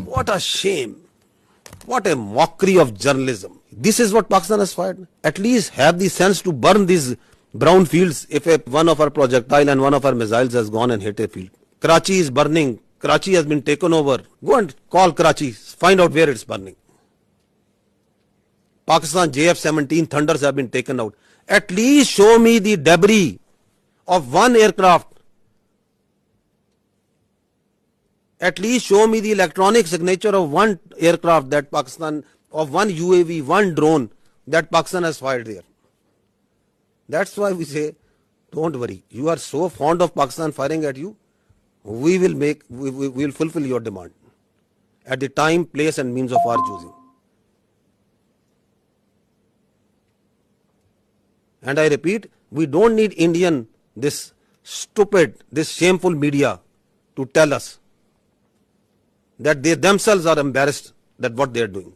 What a shame. What a mockery of journalism. This is what Pakistan has fired. At least have the sense to burn these brown fields if one of our projectile and one of our missiles has gone and hit a field. Karachi is burning. Karachi has been taken over. Go and call Karachi. Find out where it's burning. Pakistan JF-17 Thunders have been taken out. At least show me the debris of one aircraft. At least show me the electronic signature of one aircraft that Pakistan, of one UAV, one drone that Pakistan has fired there. That's why we say, don't worry. You are so fond of Pakistan firing at you. We will fulfill your demand at the time, place and means of our choosing. And I repeat, we don't need this stupid, this shameful media to tell us that they themselves are embarrassed that what they are doing.